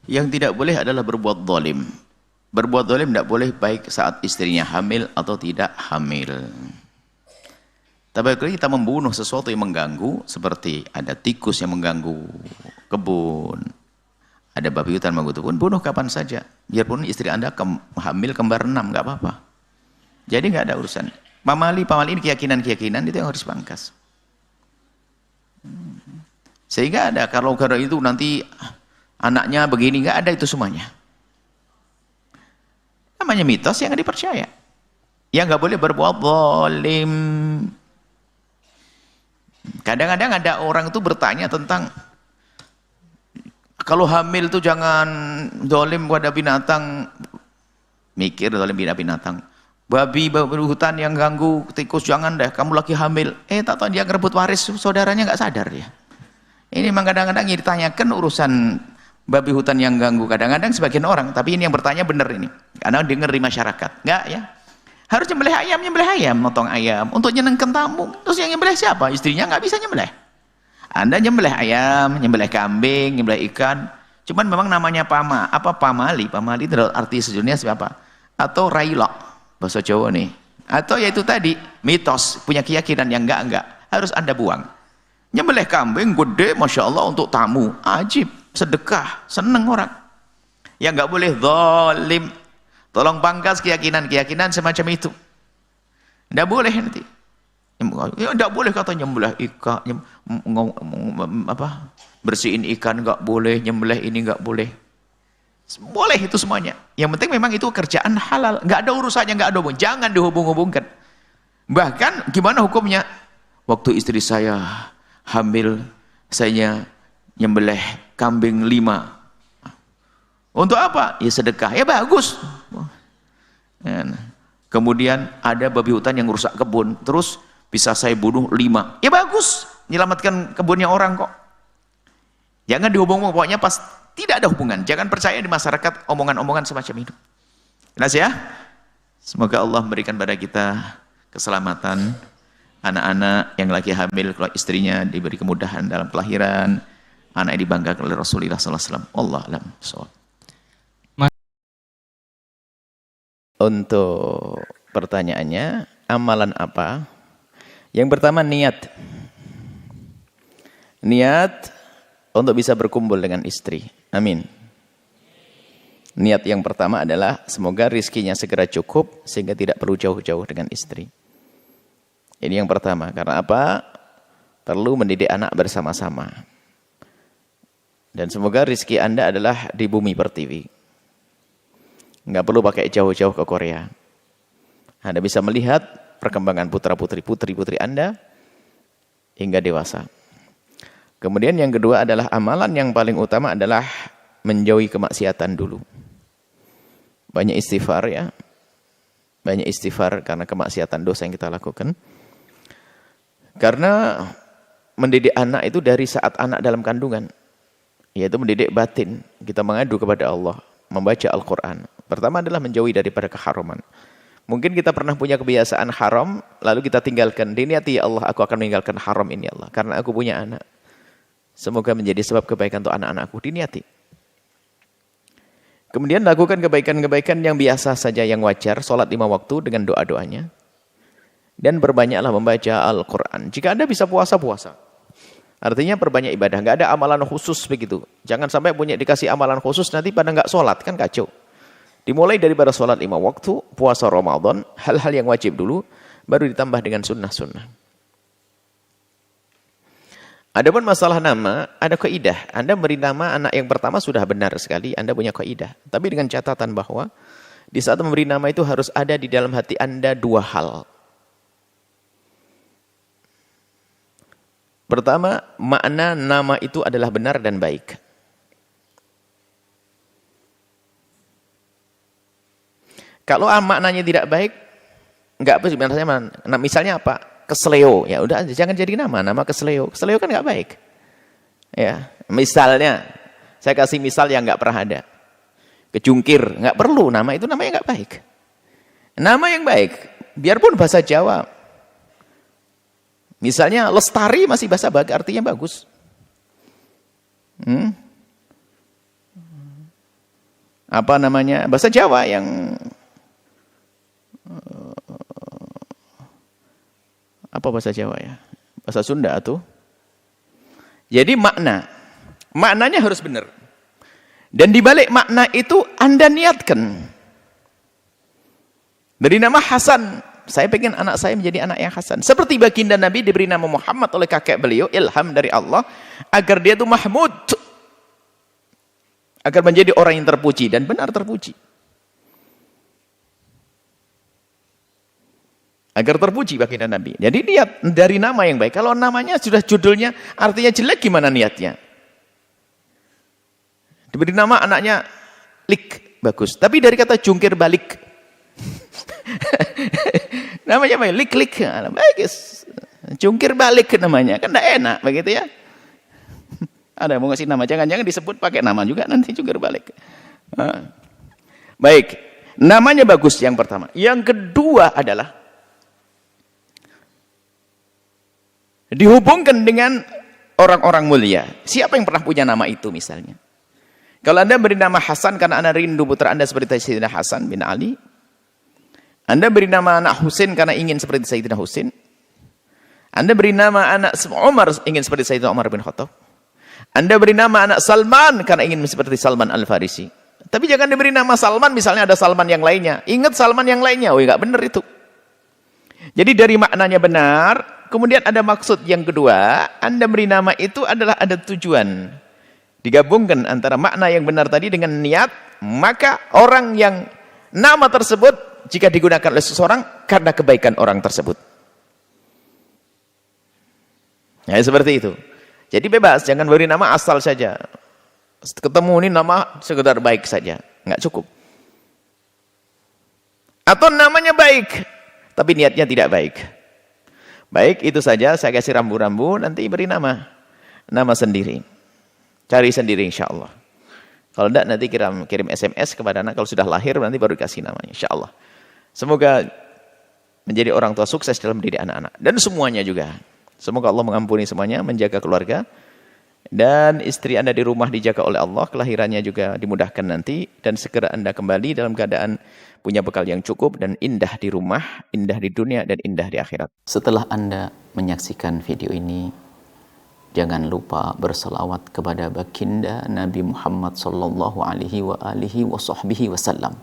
Yang tidak boleh adalah berbuat zalim. Berbuat zalim tidak boleh baik saat istrinya hamil atau tidak hamil. Tapi kalau kita membunuh sesuatu yang mengganggu, seperti ada tikus yang mengganggu kebun, ada babi hutan mengganggu kebun, bunuh kapan saja. Biarpun istri Anda hamil kembar 6, nggak apa-apa. Jadi nggak ada urusan. Pamali ini keyakinan itu yang harus pangkas. Sehingga ada kalau itu nanti anaknya begini, nggak ada itu semuanya. Namanya mitos yang nggak dipercaya. Yang nggak boleh berbuat zalim. Kadang-kadang ada orang itu bertanya tentang kalau hamil itu jangan zalim pada binatang. Mikir zalim pada binatang. Babi hutan yang ganggu tikus jangan deh, kamu lagi hamil. Tak tahu dia ngerebut waris saudaranya, nggak sadar dia. Ini memang kadang-kadang ditanyakan urusan babi hutan yang ganggu, kadang-kadang sebagian orang, tapi ini yang bertanya benar ini. Karena dengar di masyarakat. Enggak ya. Harus nyembelih ayam, motong ayam untuk nyenengkan tamu. Terus yang nyembelih siapa? Istrinya nggak bisa nyembelih. Anda nyembelih ayam, nyembelih kambing, nyembelih ikan. Cuman memang namanya pamali. Pamali itu arti sejujurnya siapa? Atau railok, bahasa Jawa nih. Atau yaitu tadi, mitos, punya keyakinan yang enggak. Harus Anda buang. Nyembelih kambing gede, Masya Allah untuk tamu. Ajib, sedekah, seneng orang. Yang enggak boleh zalim. Tolong pangkas keyakinan semacam itu. Tidak boleh nanti. Ya tidak boleh kata nyembelih ikan, bersihin ikan nggak boleh, nyembelih ini nggak boleh. Boleh itu semuanya. Yang penting memang itu kerjaan halal. Nggak ada urusannya, nggak ada hubungan. Jangan dihubung-hubungkan. Bahkan gimana hukumnya? Waktu istri saya hamil, saya nyembelih kambing 5. Untuk apa? Ya sedekah. Ya bagus. Kemudian ada babi hutan yang rusak kebun, terus bisa saya bunuh 5. Ya bagus, menyelamatkan kebunnya orang kok. Jangan dihubung-hubung, pokoknya pas tidak ada hubungan. Jangan percaya di masyarakat omongan-omongan semacam itu. Jelas ya? Semoga Allah memberikan pada kita keselamatan. Anak-anak yang lagi hamil, kalau istrinya diberi kemudahan dalam kelahiran, anak yang dibanggakan oleh Rasulullah SAW. Allah alam. Untuk pertanyaannya, amalan apa? Yang pertama niat. Niat untuk bisa berkumpul dengan istri. Amin. Niat yang pertama adalah semoga rizkinya segera cukup sehingga tidak perlu jauh-jauh dengan istri. Ini yang pertama. Karena apa? Perlu mendidik anak bersama-sama. Dan semoga rizki Anda adalah di bumi pertiwi. Nggak perlu pakai jauh-jauh ke Korea. Anda bisa melihat perkembangan putra-putri Anda hingga dewasa. Kemudian yang kedua adalah amalan yang paling utama adalah menjauhi kemaksiatan dulu. Banyak istighfar ya. Banyak istighfar karena kemaksiatan dosa yang kita lakukan. Karena mendidik anak itu dari saat anak dalam kandungan. Yaitu mendidik batin. Kita mengadu kepada Allah. Membaca Al-Quran. Pertama adalah menjauhi daripada keharuman. Mungkin kita pernah punya kebiasaan haram, lalu kita tinggalkan. Diniati ya Allah, aku akan meninggalkan haram ini Allah. Karena aku punya anak. Semoga menjadi sebab kebaikan untuk anak-anakku. Diniati. Kemudian lakukan kebaikan-kebaikan yang biasa saja, yang wajar. Sholat 5 waktu dengan doa-doanya. Dan berbanyaklah membaca Al-Quran. Jika Anda bisa puasa-puasa. Artinya perbanyak ibadah. Nggak ada amalan khusus begitu. Jangan sampai dikasih amalan khusus, nanti pada nggak sholat. Kan kacau. Dimulai daripada sholat 5 waktu, puasa Ramadan, hal-hal yang wajib dulu, baru ditambah dengan sunnah-sunnah. Adapun masalah nama, ada kaidah. Anda beri nama anak yang pertama sudah benar sekali, Anda punya kaidah. Tapi dengan catatan bahwa, di saat memberi nama itu harus ada di dalam hati Anda 2 hal. Pertama, makna nama itu adalah benar dan baik. Kalau maknanya tidak baik, enggak apa sebenarnya. Misalnya apa? Kesleo, ya udah jangan jadi nama kesleo. Kesleo kan enggak baik. Ya, misalnya saya kasih misal yang enggak pernah ada. Kejungkir, enggak perlu, nama itu namanya enggak baik. Nama yang baik, biarpun bahasa Jawa. Misalnya lestari masih bahasa artinya bagus. apa namanya, bahasa Jawa yang apa bahasa Jawa ya? Bahasa Sunda tuh. Jadi maknanya harus benar. Dan di balik makna itu Anda niatkan. Dari nama Hasan, saya pengen anak saya menjadi anak yang Hasan. Seperti baginda Nabi diberi nama Muhammad oleh kakek beliau, ilham dari Allah agar dia itu Mahmud. Agar menjadi orang yang terpuji dan benar terpuji. Agar terpuji baginda Nabi. Jadi niat dari nama yang baik. Kalau namanya sudah judulnya artinya jelek, gimana niatnya? Diberi nama anaknya Lik, bagus. Tapi dari kata jungkir balik. Namanya apa? Lik. Bagus. Jungkir balik namanya. Kan tidak enak begitu ya. Ada mau ngasih nama, jangan-jangan disebut pakai nama juga nanti jungkir balik. Baik, namanya bagus yang pertama. Yang kedua adalah dihubungkan dengan orang-orang mulia. Siapa yang pernah punya nama itu misalnya? Kalau Anda beri nama Hasan karena Anda rindu putra Anda seperti Sayyidina Hasan bin Ali. Anda beri nama anak Husain karena ingin seperti Sayyidina Husain. Anda beri nama anak Umar ingin seperti Sayyidina Umar bin Khattab. Anda beri nama anak Salman karena ingin seperti Salman Al-Farisi. Tapi jangan diberi nama Salman, misalnya ada Salman yang lainnya. Ingat Salman yang lainnya, nggak benar itu. Jadi dari maknanya benar, kemudian ada maksud yang kedua, Anda beri nama itu adalah ada tujuan. Digabungkan antara makna yang benar tadi dengan niat, maka orang yang nama tersebut jika digunakan oleh seseorang karena kebaikan orang tersebut. Ya, seperti itu. Jadi bebas, jangan beri nama asal saja. Ketemu ini nama sekedar baik saja, nggak cukup. Atau namanya baik, tapi niatnya tidak baik. Baik, itu saja, saya kasih rambu-rambu, nanti beri nama sendiri. Cari sendiri insya Allah. Kalau tidak nanti kirim SMS kepada anak, kalau sudah lahir nanti baru dikasih namanya, insya Allah. Semoga menjadi orang tua sukses dalam mendidik anak-anak. Dan semuanya juga. Semoga Allah mengampuni semuanya, menjaga keluarga. Dan istri Anda di rumah dijaga oleh Allah, kelahirannya juga dimudahkan nanti. Dan segera Anda kembali dalam keadaan punya bekal yang cukup dan indah di rumah, indah di dunia, dan indah di akhirat. Setelah Anda menyaksikan video ini, jangan lupa berselawat kepada baginda Nabi Muhammad sallallahu alaihi wa alihi wa sahbihi wasallam.